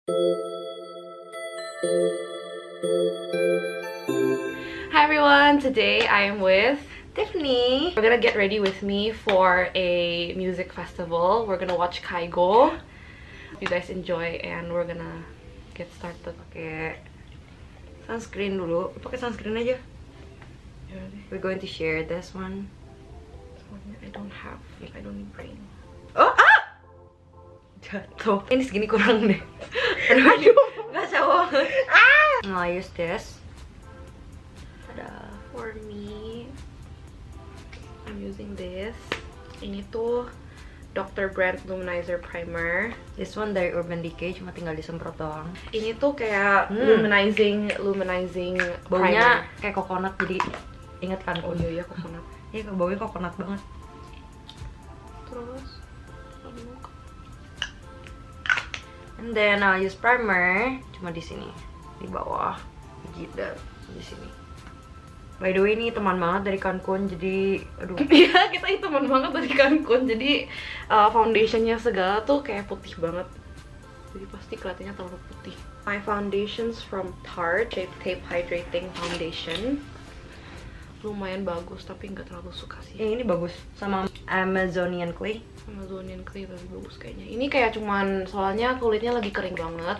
Hi everyone, today I am with Tiffany. We're gonna get ready with me for a music festival. We're gonna watch Kygo. Hope you guys enjoy and we're gonna get started. Pakai sunscreen dulu. Pakai sunscreen aja. We're going to share this one. I don't need brain. Oh, ah! Jatuh. Ini segini kurang deh. Aduh, nggak sawo. Ah! I'll use this. Ada. For me, I'm using this. Ini tuh Dr. Brandt Luminizer Primer. This one dari Urban Decay, cuma tinggal disemprot doang. Ini tuh kayak luminizing Baunya primer. kayak coconut, jadi ingat kan? Oh iya, coconut. Iya, baunya coconut banget. Terus And then I'll use primer cuma di sini, di bawah, di jidat, di sini. By the way, ini teman banget dari Cancun, jadi aduh. Iya, kita itu teman banget dari Cancun. Jadi foundationnya segala tuh kayak putih banget. Jadi pasti kelihatannya terlalu putih. My foundations from Tarte Shape Tape Hydrating Foundation. Lumayan bagus, tapi nggak terlalu suka sih. Ini bagus sama Amazonian Clay. Amazonian Clay lebih bagus kayaknya. Ini kayak cuman soalnya kulitnya lagi kering banget.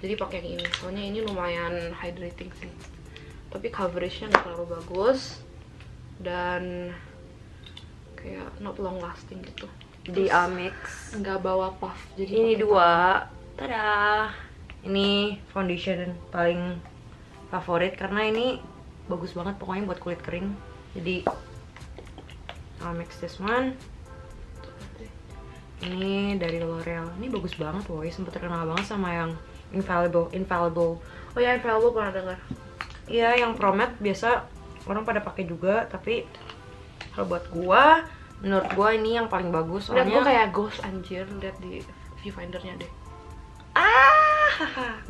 Jadi pakai yang ini. Soalnya ini lumayan hydrating sih. Tapi coveragenya nggak terlalu bagus dan kayak not long lasting gitu. Di Amix. Nggak bawa puff. Jadi Ini dua. Tada. Ini foundation paling favorit karena ini bagus banget pokoknya buat kulit kering. Jadi I'll mix this one. Ini dari L'Oreal. Ini bagus banget, woy. Sempet terkenal banget sama yang Infallible. Oh ya, Infallible pernah dengar. Iya, yang Promet biasa orang pada pakai juga, tapi kalau buat gua, menurut gua ini yang paling bagus. Soalnya Soalnya gua kayak ghost anjir, lihat di viewfindernya deh.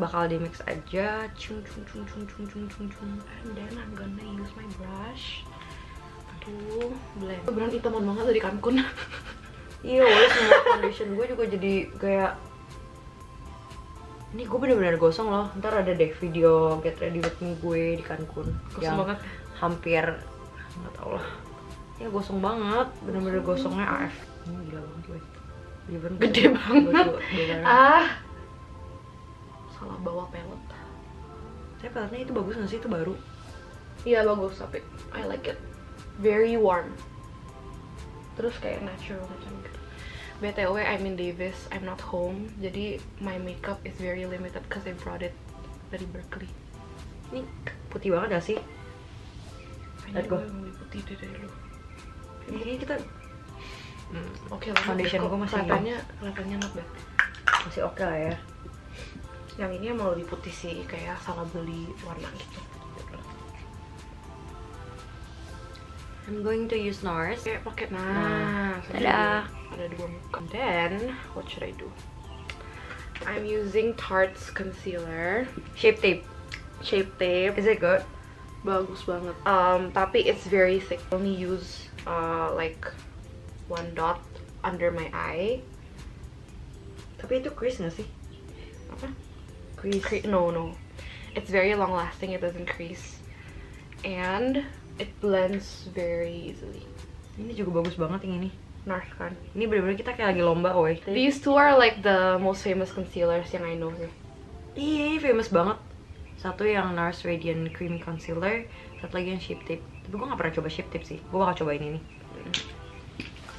bakal di mix aja. Cung. And then I'm gonna use my brush. Aduh, blend. Berarti teman banget dari Cancun. Iya, woy, semua foundation gue juga jadi kayak ini gue bener-bener gosong loh. Ntar ada deh video get ready with me gue di Cancun. Gosong yang banget. Hampir nggak tau lah. Ya gosong banget, bener-bener gosongnya AF. Ini gila banget, woy. Gede banget. Salah bawa pellet. Tapi pelletnya itu bagus nggak sih? Itu baru. Iya bagus, tapi I like it. Very warm. Terus kayak natural macam gitu. BTW, I'm in Davis, I'm not home. Jadi my makeup is very limited because I brought it dari Berkeley. Ini putih banget gak sih? Let's go. Lebih putih dari lu. Ini kita Oke lah. Foundation gue masih kelihatannya not bad. masih oke lah ya. Yang ini emang lebih putih sih, kayak salah beli warna gitu. I'm going to use NARS. Kayak pakai Tada. Ada dua muka. Then what should I do? I'm using Tarte's concealer, Shape Tape. Shape Tape. Is it good? Bagus banget. Tapi it's very thick. I only use like one dot under my eye. Tapi itu crease nggak sih? Apa? Crease. No. It's very long lasting. It doesn't crease, and it blends very easily. Ini juga bagus banget yang ini. NARS kan. Ini bener-bener kita kayak lagi lomba, woy. These two are like the most famous concealers yang I know sih. Iya, ini famous banget. Satu yang NARS Radiant Creamy Concealer, satu lagi yang Shape Tape. Tapi gue gak pernah coba Shape Tape sih. Gue bakal cobain ini.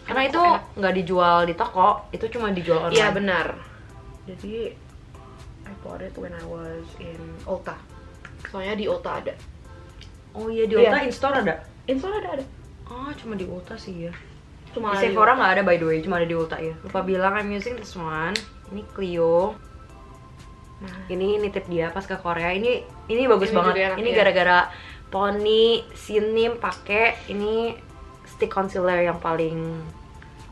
Karena itu nggak dijual di toko, itu cuma dijual online. Iya benar. Jadi I bought it when I was in Ulta. Soalnya di Ulta ada. Oh iya, di Ulta in-store ada? In-store ada. Oh, cuma di Ulta sih ya. Cuma Di Sephora nggak ada, by the way, cuma ada di Ulta ya. Lupa bilang, I'm using this one. Ini Clio. Nah, Ini nitip dia pas ke Korea. Ini bagus Ini banget. juga enak, Ini ya. gara-gara Pony, Sinim pakai ini stick concealer yang paling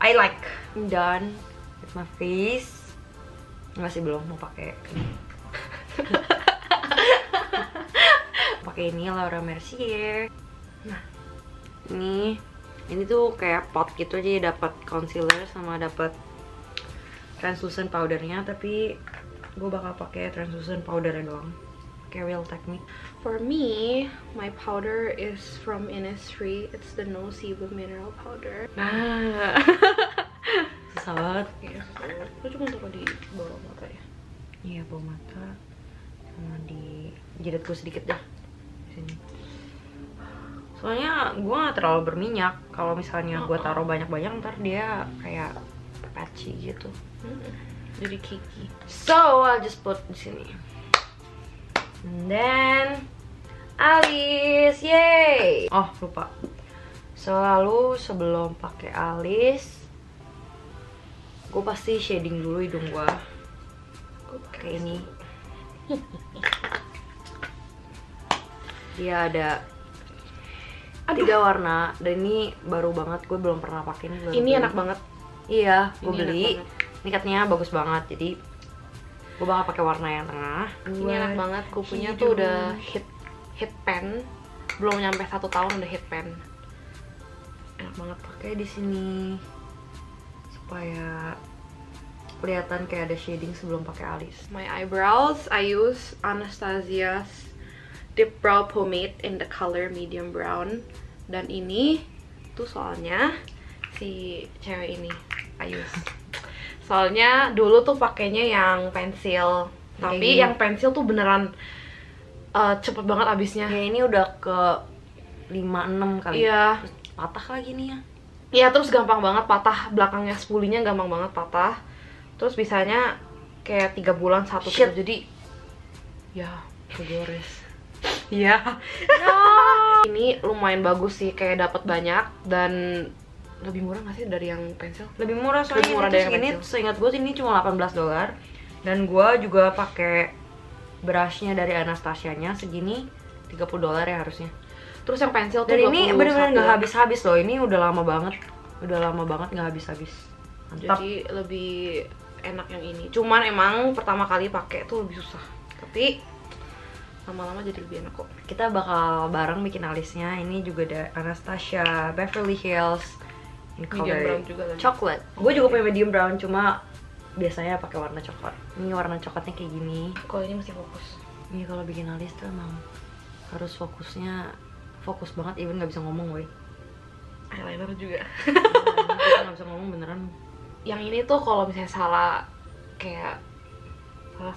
I like. I'm done with my face. Enggak sih, belum mau pakai ini. Pakai ini Laura Mercier. Nah, ini tuh kayak pot gitu, jadi dapat concealer sama dapat translucent powdernya, tapi gue bakal pakai translucent powder doang, pakai Real Technique. For me, my powder is from Innisfree. It's the No Sebum Mineral Powder. Nah, susah banget. Iya, aku cuma taruh di bawah mata ya. Iya, bawah mata sama di jidat gue sedikit deh di sini. Soalnya gue gak terlalu berminyak. Kalau misalnya gue taruh banyak-banyak ntar dia kayak patchy gitu. Jadi kiki. So I'll just put di sini. And then alis, yay! Oh lupa. Selalu sebelum pakai alis, gue pasti shading dulu hidung gue. Kayak ini. Dia ada 3 warna dan ini baru banget, gue belum pernah pakai ini. Ini enak banget. Iya, gue Ini beli. enak banget. Ini katanya bagus banget, jadi gue bakal pakai warna yang tengah. Ini enak banget. Gue punya tuh udah hit pen. Belum nyampe 1 tahun udah hit pen. Enak banget. Pakai di sini supaya kelihatan kayak ada shading sebelum pakai alis. My eyebrows, I use Anastasia's Dip Brow Pomade in the color medium brown. Dan ini tuh soalnya si cewek ini I use. Soalnya dulu tuh pakainya yang pensil, tapi yang pensil tuh beneran cepet banget abisnya. Ya ini udah ke 5-6 kali. Iya. Terus patah lagi nih ya. Iya, terus gampang banget patah, belakangnya spulinya gampang banget patah. Terus bisanya kayak 3 bulan satu Shit. tuh, jadi ya kegores. Iya. Ini lumayan bagus sih, kayak dapat banyak dan lebih murah nggak sih dari yang pensil? Lebih murah soalnya Lebih murah ini dari tuh yang segini, pensil. seingat gue ini cuma $18. Dan gue juga pakai brushnya dari Anastasia-nya segini $30 ya harusnya. Terus yang pensil tuh Dan ini 21. bener-bener nggak habis-habis loh. Ini udah lama banget nggak habis-habis. Mantap. Jadi lebih enak yang ini. Cuman emang pertama kali pakai tuh lebih susah. Tapi lama-lama jadi lebih enak kok. Kita bakal bareng bikin alisnya. Ini juga ada Anastasia Beverly Hills in Medium color brown juga lagi. chocolate. Gue juga punya medium brown, cuma biasanya pakai warna coklat. Ini warna coklatnya kayak gini. Kalau ini mesti fokus. Ini kalau bikin alis tuh emang harus fokus banget, even nggak bisa ngomong, woi. Eyeliner juga. Kita nggak bisa ngomong beneran. Yang ini tuh kalau misalnya salah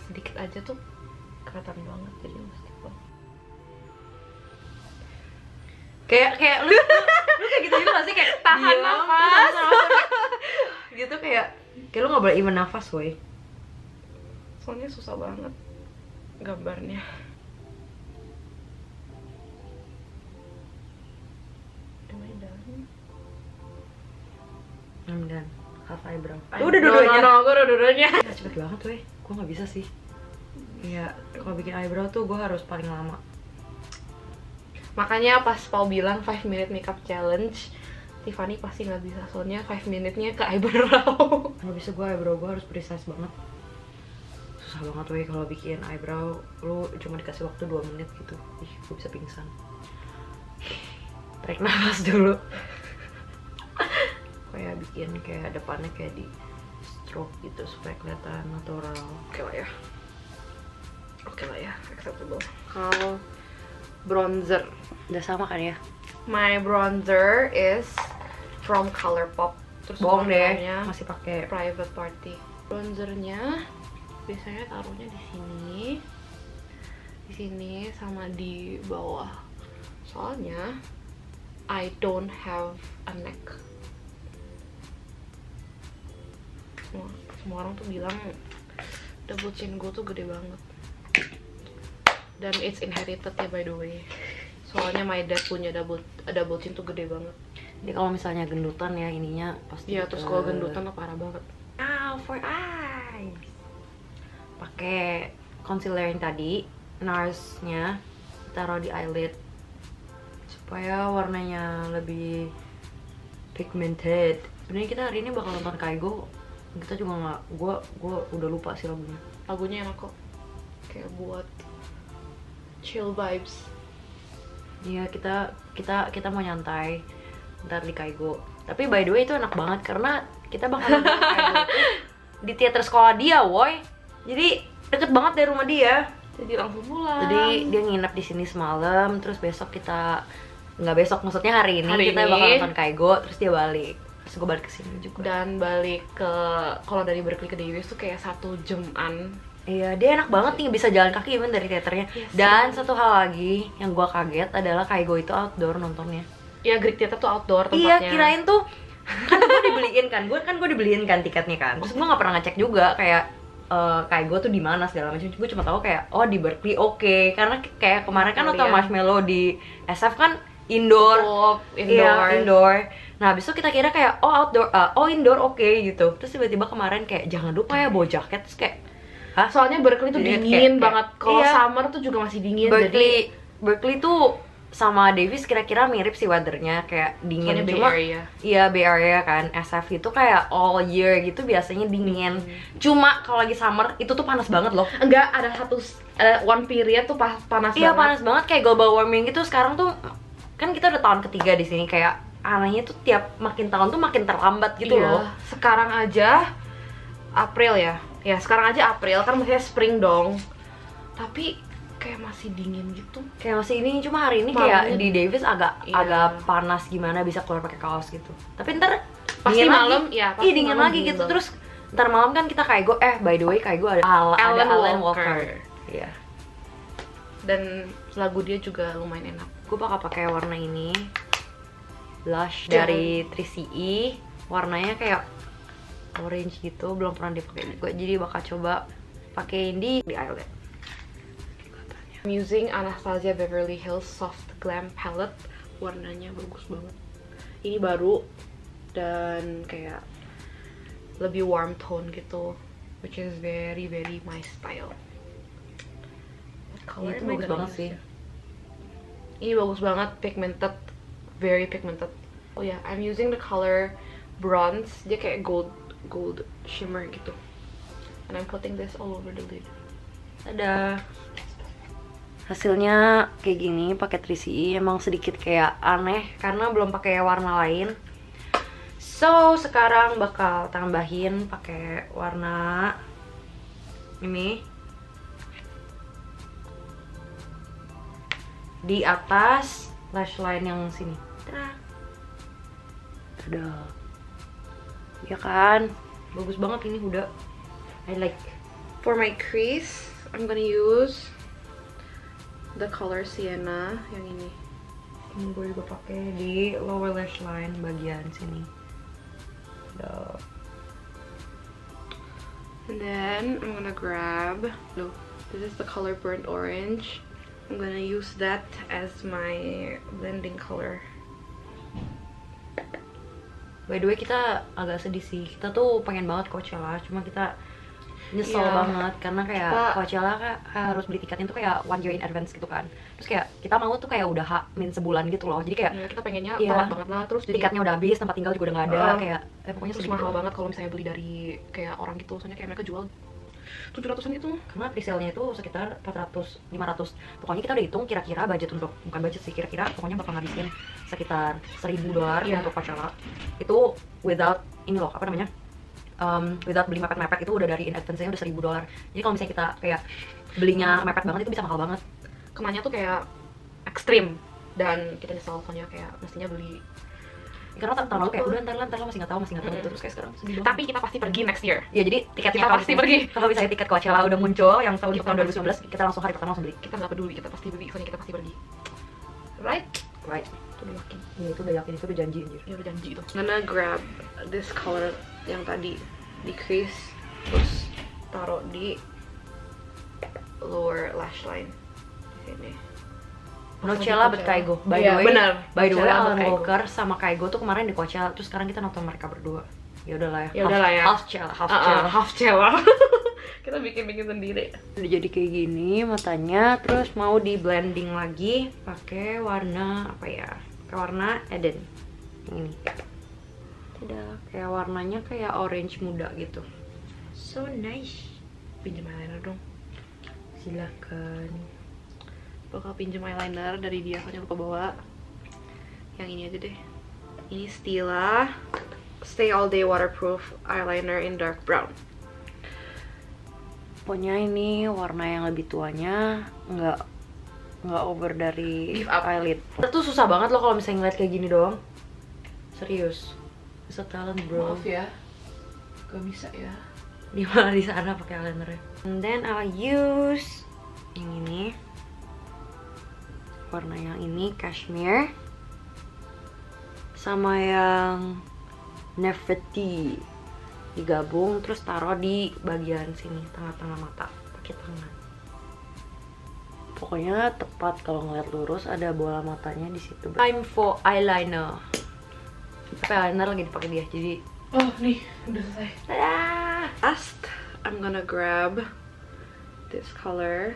sedikit aja tuh kelihatan banget, jadi mesti fokus. Kayak lu kayak gitu juga gak sih, kayak Tahan diam, nafas. terus tahan nafas. Gitu kayak lu nggak boleh even nafas, woi. Soalnya susah banget gambarnya. Dan half eyebrow. Lu Udah dua-duanya. No, gue udah dua-duanya. Cepet banget, weh. Gue nggak bisa sih. Iya, kalau bikin eyebrow tuh gue harus paling lama. Makanya pas Paul bilang 5 minute makeup challenge, Tiffany pasti nggak bisa, soalnya 5 minute-nya ke eyebrow. Kalau bisa gue eyebrow gue harus precise banget. Susah banget, weh, kalau bikin eyebrow lu cuma dikasih waktu 2 menit gitu. Ih, gue bisa pingsan. Tarik nafas dulu. Kayak bikin kayak depannya kayak di stroke gitu supaya kelihatan natural. Oke lah ya, acceptable. Kalau bronzer, Udah sama kan ya? my bronzer is from Colourpop. Terus Bohong deh, warnanya masih pakai. Private Party. Bronzernya biasanya taruhnya di sini sama di bawah. Soalnya I don't have a neck. Semua orang tuh bilang double chin gue tuh gede banget. Dan it's inherited ya, by the way. Soalnya my dad punya double chin tuh gede banget. Jadi kalau misalnya gendutan ya ininya pasti. Iya, terus kalau gendutan tuh parah banget. For eyes. Pakai concealer yang tadi, NARS-nya taruh di eyelid supaya warnanya lebih pigmented. Sebenarnya kita hari ini bakal nonton Kaigo. Kita juga nggak, gue udah lupa sih lagunya. Lagunya enak kok, kayak buat chill vibes. Iya, kita mau nyantai ntar di Kaigo. Tapi by the way itu enak banget karena kita bakal nonton Kaigo itu di teater sekolah dia, woi. Jadi deket banget dari rumah dia. Jadi langsung pulang. Jadi dia nginep di sini semalam, terus besok kita nggak besok, maksudnya hari ini kita ini. bakal nonton Kaigo, terus dia balik. Terus gue balik ke sini juga. Dan balik ke, kalau dari Berkeley ke Davis tuh kayak 1 jaman. Iya, dia enak banget nih, bisa jalan kaki even dari teaternya. Yes, Dan satu hal lagi yang gue kaget adalah Kaigo itu outdoor nontonnya. Ya Greek Theater tuh outdoor Iya, tempatnya. kirain tuh kan gue dibeliin kan tiketnya kan. Terus gue nggak pernah ngecek juga kayak Kaigo tuh di mana segala macam. Gue cuma tahu kayak oh di Berkeley, oke. Karena kayak kemarin kan nonton Marshmallow di SF kan indoor. Iya, indoor. Nah, habis itu kita kira kayak oh outdoor, oh indoor, oke gitu. Terus tiba-tiba kemarin kayak jangan lupa ya bawa jaket. Terus kayak hah? Soalnya Berkeley tuh Jadi dingin kayak- banget. Kalau iya. summer tuh juga masih dingin. Jadi Berkeley tuh sama Davis kira-kira mirip sih weathernya, kayak dingin. soalnya Bay Cuma Area. iya, Bay Area kan. SF itu kayak all year gitu biasanya dingin. Cuma kalau lagi summer itu tuh panas banget loh. Enggak, ada satu one period tuh panas Iya, banget. panas banget kayak global warming gitu. Sekarang tuh kan kita udah tahun ketiga di sini, kayak anehnya tuh tiap makin tahun tuh makin terlambat gitu Iya, loh. sekarang aja April ya. Ya, sekarang aja April kan maksudnya spring dong. Tapi kayak masih dingin gitu. Kayak masih ini, cuma hari ini Malamnya kayak di Davis agak iya. agak panas gimana, bisa keluar pakai kaos gitu. Tapi ntar Pasti dingin malam, lagi. ya, pasti Iya, dingin malam lagi dingin gitu. banget. Terus ntar malam kan kita Kaigo, by the way Kaigo ada Alan Walker. Iya. Dan lagu dia juga lumayan enak. Gue bakal pakai warna ini, blush Jangan. dari 3CE. Warnanya kayak orange gitu, belum pernah dipakai juga. Jadi bakal coba pakein di eyelid. I'm using Anastasia Beverly Hills Soft Glam Palette. Warnanya bagus banget. Ini baru dan kayak lebih warm tone gitu, which is very very my style. What color Itu am I bagus gonna banget use sih. ya? Ini bagus banget, pigmented, very pigmented. Oh ya, yeah, I'm using the color bronze. Dia kayak gold shimmer gitu. And I'm putting this all over the lid. Ada hasilnya kayak gini pakai 3CE. Emang sedikit kayak aneh karena belum pakai warna lain. So sekarang bakal tambahin pakai warna ini di atas lash line yang sini. Ada, ya kan, bagus banget ini udah. I like. For my crease, I'm gonna use the color Sienna yang ini. Ini gue juga pakai di lower lash line bagian sini. Tuh. And then I'm gonna grab, look, this is the color burnt orange. I'm gonna use that as my blending color. By the way, kita agak sedih sih. Kita tuh pengen banget Coachella, cuma kita nyesel Iya. banget karena kayak Coachella harus beli tiketnya tuh kayak 1 year in advance gitu kan. Terus kayak kita mau tuh kayak udah min sebulan gitu loh. Jadi kayak Ya, kita pengennya iya, telat banget lah. Terus jadi tiketnya udah habis, tempat tinggal juga udah nggak ada. Kayak pokoknya terus sedih mahal gitu. banget kalau misalnya beli dari kayak orang gitu. Soalnya kayak mereka jual 700-an gitu. Karena presale-nya itu sekitar 400, 500. Pokoknya kita udah hitung kira-kira budget untuk, bukan budget sih, kira-kira pokoknya bakal ngabisin sekitar $1.000 Iya. untuk Coachella. Itu without ini loh, apa namanya? Without beli mepet-mepet, itu udah dari in advance-nya udah $1.000. Jadi kalau misalnya kita kayak belinya mepet banget itu bisa mahal banget. Kenanya tuh kayak ekstrim dan kita nyesel soalnya kayak mestinya beli. Karena tahun lalu kayak udah ntar lah masih nggak tahu gitu. Terus kayak sekarang sedih banget. Tapi kita pasti pergi next year. Ya jadi tiketnya Kita kalau pasti misalnya- pergi. Kalau misalnya tiket Coachella udah muncul yang tahun Kita 2019, kita langsung hari pertama langsung beli. Kita nggak peduli, kita pasti beli. Soalnya kita pasti pergi. Right? Right. Itu udah yakin. Ya itu udah yakin, itu udah janji anjir. Ya udah janji itu. I'm gonna grab this color yang tadi di crease, terus taruh di lower lash line di sini. Coachella but Kaigo. By the Iya, way, benar. by the way, Coachella but Alan Kaigo. Walker sama Kaigo tuh kemarin di Coachella, terus sekarang kita nonton mereka berdua. Ya udahlah ya. Ya udahlah ya. Half Coachella. Half Coachella. Kita bikin sendiri. Udah jadi kayak gini matanya, terus mau di blending lagi pakai warna apa ya? Pakai warna Eden. Yang ini. Tidak, kayak warnanya kayak orange muda gitu. So nice. Pinjam eyeliner dong. Silakan. Bakal pinjam eyeliner dari dia, soalnya lupa bawa. Yang ini aja deh. Ini Stila Stay All Day Waterproof Eyeliner in Dark Brown. Pokoknya ini warna yang lebih tuanya, nggak over dari eyelid. Itu susah banget loh kalau misalnya ngeliat kayak gini doang. Serius, it's a talent bro. Maaf ya, gak bisa ya. Di mana di sana pakai eyelinernya. And then I'll use yang ini, warna yang ini cashmere, sama yang Nefertiti digabung, terus taruh di bagian sini tengah-tengah mata pakai tangan. Pokoknya tepat kalau ngeliat lurus ada bola matanya di situ. Time for eyeliner. Tapi eyeliner lagi dipakai dia, jadi Oh nih, udah selesai. last I'm gonna grab this color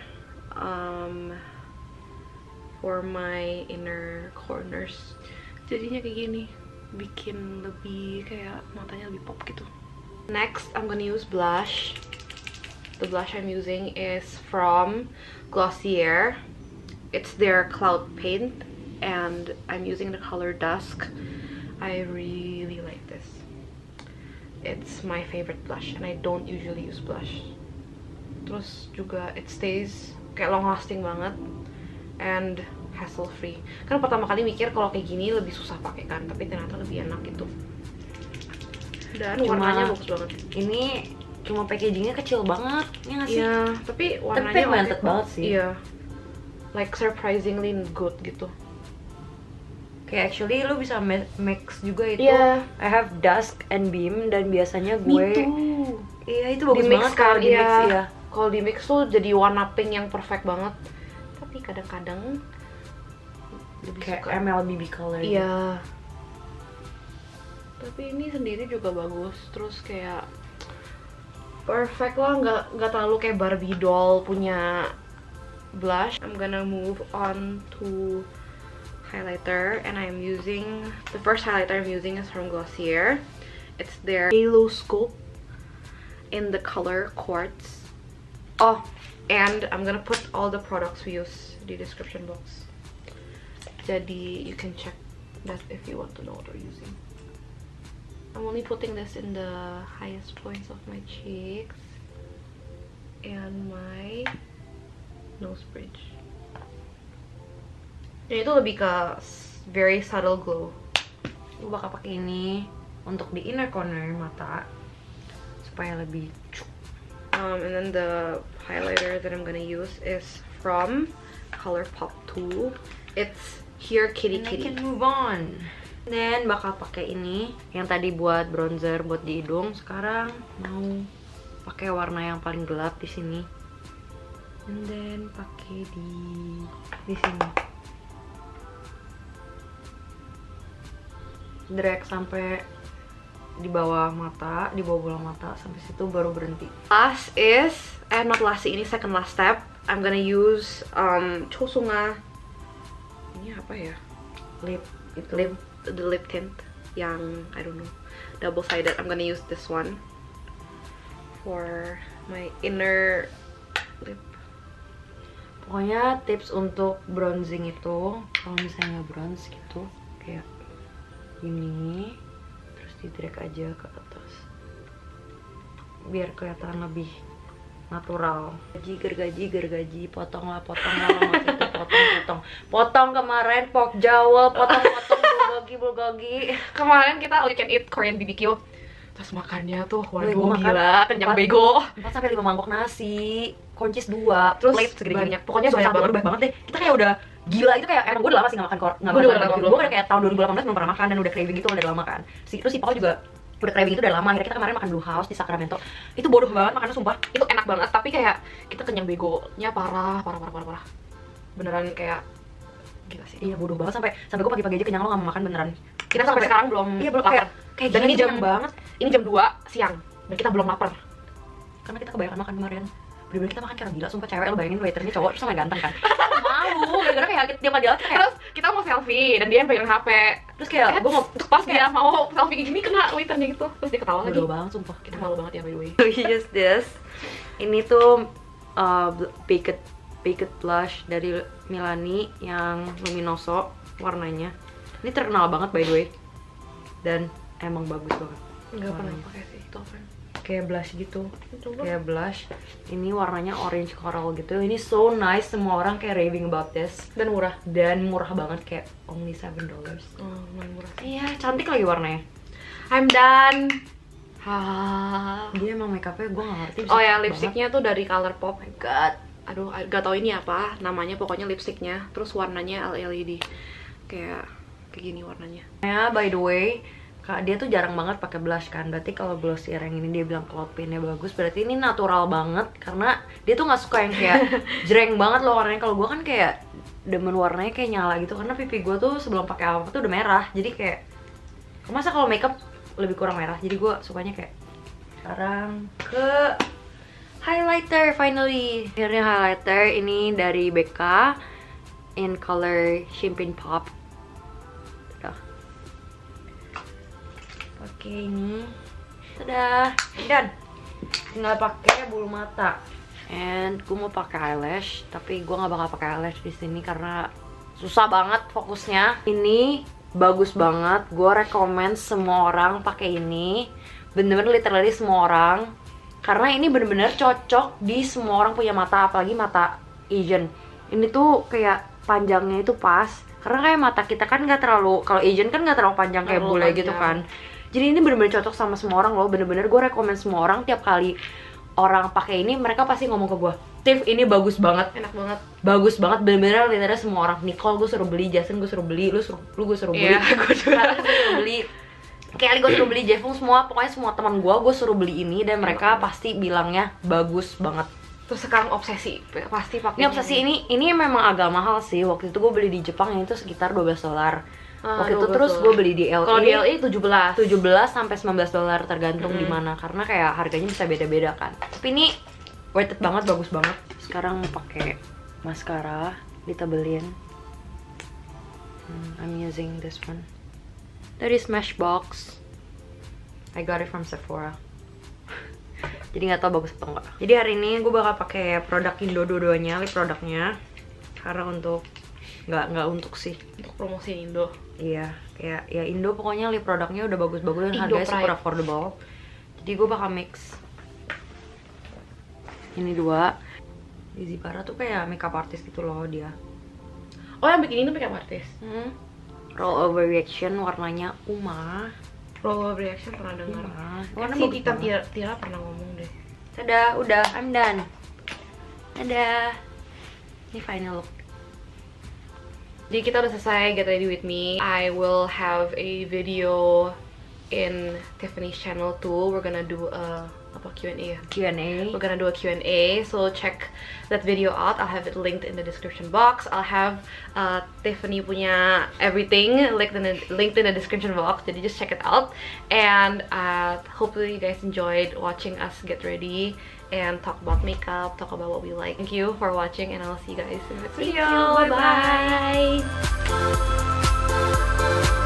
for my inner corners. Jadinya kayak gini, bikin lebih kayak matanya lebih pop gitu. Next, I'm gonna use blush. The blush I'm using is from Glossier. It's their Cloud Paint, and I'm using the color Dusk. I really like this. It's my favorite blush, and I don't usually use blush. Terus juga it stays kayak long lasting banget, and hassle free. Kan pertama kali mikir kalau kayak gini lebih susah pakai kan, tapi ternyata lebih enak gitu. Dan warnanya bagus banget. Ini cuma packagingnya kecil banget, ya nggak sih? Iya, tapi warnanya pigmented banget sih. Iya, like surprisingly good gitu. Kayak actually lu bisa mix juga itu. Iya. I have dusk and beam, dan biasanya gue Me too. Iya, itu bagus Di mix banget kan, kalau di mix iya. ya. Kalau di mix tuh jadi warna pink yang perfect banget. Tapi kadang-kadang lebih Kayak suka MLBB color. iya. Tapi ini sendiri juga bagus. Terus kayak perfect lah, nggak terlalu kayak Barbie doll punya blush. I'm gonna move on to highlighter, and I'm using the first highlighter I'm using is from Glossier. It's their Halo Scope in the color Quartz. Oh, and I'm gonna put all the products we use in the description box. Jadi you can check that if you want to know what we're using. I'm only putting this in the highest points of my cheeks and my nose bridge. Dan itu lebih ke very subtle glow. Gue bakal pakai ini untuk di inner corner mata supaya lebih. And then the highlighter that I'm gonna use is from ColourPop 2. It's Here Kitty And Kitty. I can move on. Dan bakal pakai ini yang tadi buat bronzer buat di hidung. Sekarang mau pakai warna yang paling gelap di sini. And then pakai di sini. Drag sampai di bawah mata, di bawah bola mata, sampai situ baru berhenti. Last is, not last sih, ini second last step. I'm gonna use Chosunga. Ini apa ya? The lip tint yang I don't know, double sided. I'm gonna use this one for my inner lip. Pokoknya tips untuk bronzing itu, kalau misalnya bronze gitu kayak ini, terus di drag aja ke atas biar kelihatan lebih natural. Gergaji, potong lah maksudnya potong kemarin pork jowl, potong bulgogi. Kemarin kita all you can eat Korean BBQ, terus makannya tuh waduh Gua makan gila, kenyang bego. 4-5 mangkok nasi, koncis 2, Terus plate segede banyak, gini. pokoknya banyak banget deh. Kita kayak udah gila, itu kayak emang gue udah lama sih nggak makan Gua juga udah lama. gue udah kayak tahun 2018 belum pernah makan dan udah craving gitu udah lama kan. Terus si Paul juga udah craving itu udah lama. Akhirnya kita kemarin makan Blue House di Sacramento. Itu bodoh banget makannya sumpah. Itu enak banget, tapi kayak kita kenyang begonya parah. Beneran kayak gila sih. Iya bodoh banget, sampai gue pagi-pagi aja kenyang, lo nggak mau makan beneran. Kita sampai sekarang belum Iya belum lapar. kayak Dan ini gini jam kenyang banget Ini jam 2 siang dan kita belum lapar. karena kita kebanyakan makan kemarin. Bener-bener kita makan kayak gila, sumpah. Cewek, lo bayangin waiternya cowok terus sama ganteng kan. Malu, gara-gara kayak dia mah dia kayak Terus kita mau selfie dan dia yang pegang HP. terus kayak gue mau Pas dia mau selfie kayak gini kena waiternya gitu. Terus dia ketawa lagi. bodoh banget sumpah. Kita malu banget ya by the way. We use this. Ini tuh baked blush dari Milani yang luminoso warnanya. Ini terkenal banget by the way. Dan emang bagus banget. Enggak pernah warnanya. pakai sih itu apa? kayak blush gitu. Coba. Kayak blush. Ini warnanya orange coral gitu. Ini so nice, semua orang kayak raving about this. Dan murah. Dan murah banget, kayak only $7. Oh, lumayan murah. Iya, cantik lagi warnanya. I'm done. Dia emang makeupnya gue gak ngerti. Oh ya, banget. lipstiknya tuh dari Colourpop. Oh my god. Aduh, gak tau ini apa namanya, pokoknya lipstiknya. Terus warnanya LED. Kayak gini warnanya. Ya, by the way, Kak, dia tuh jarang banget pakai blush kan. Berarti kalau glossier yang ini dia bilang cloud paint-nya bagus, berarti ini natural banget karena dia tuh nggak suka yang kayak jreng banget loh warnanya. Kalau gue kan kayak demen warnanya kayak nyala gitu karena pipi gue tuh sebelum pakai apa tuh udah merah. Jadi kayak masa kalau makeup lebih kurang merah. Jadi gue sukanya kayak. Sekarang ke highlighter finally. Akhirnya highlighter ini dari BK in color Champagne Pop. Pakai ini, sudah dan tinggal pakai bulu mata. And gue mau pakai eyelash, tapi gue nggak bakal pakai eyelash di sini karena susah banget fokusnya. Ini bagus banget, gue rekomend semua orang pakai ini. Bener-bener literally semua orang, karena ini bener-bener cocok di semua orang punya mata, apalagi mata Asian. Ini tuh kayak panjangnya itu pas, karena kayak mata kita kan nggak terlalu, kalau Asian kan nggak terlalu panjang kayak bule gitu kan. Jadi ini bener-bener cocok sama semua orang loh, bener-bener gue rekomend semua orang. Tiap kali orang pakai ini, mereka pasti ngomong ke gue, Tiff, ini bagus banget, Enak banget. bagus banget, bener-bener literally semua orang. Nicole gue suruh beli, Jason gue suruh beli, lu gue suruh beli, Gue juga. Kalian gue suruh beli, Kelly gue suruh beli, Jeffung, semua, pokoknya semua teman gue suruh beli ini dan mereka pasti bilangnya bagus banget. Terus sekarang obsesi, pasti pakai. Ini obsesi ini memang agak mahal sih. Waktu itu gue beli di Jepang yang itu sekitar $12. Waktu itu terus gue beli di LA. Kalau di LA 17 sampai $19 tergantung di mana, karena kayak harganya bisa beda-beda kan. Tapi ini worth it banget, bagus banget. Sekarang mau pakai maskara, ditebelin. I'm using this one dari Smashbox. I got it from Sephora. Jadi nggak tahu bagus atau enggak. Jadi hari ini gue bakal pakai produk Indo dua-duanya, lip produknya. Karena untuk nggak untuk sih, untuk promosi Indo. Iya, kayak ya Indo pokoknya lip produknya udah bagus-bagus dan Indo harganya super Pride. affordable. Jadi gue bakal mix ini dua. Lizzy Para tuh kayak makeup artist gitu loh dia. Oh, yang bikin ini makeup artist. Roll Over Reaction warnanya Uma. Roll Over Reaction pernah dengar. Warna Si bagus Titan banget. Tira pernah ngomong deh. Udah, I'm done. Dadah. Ini final look. Jadi kita udah selesai Get Ready With Me. I will have a video in Tiffany's channel too. We're gonna do a Q&A. Q&A. We're gonna do a Q&A, so check that video out. I'll have it linked in the description box. I'll have Tiffany punya everything linked in the description box. Jadi just check it out. And hopefully you guys enjoyed watching us get ready and talk about makeup, talk about what we like. Thank you for watching, and I'll see you guys in the next video. Bye bye.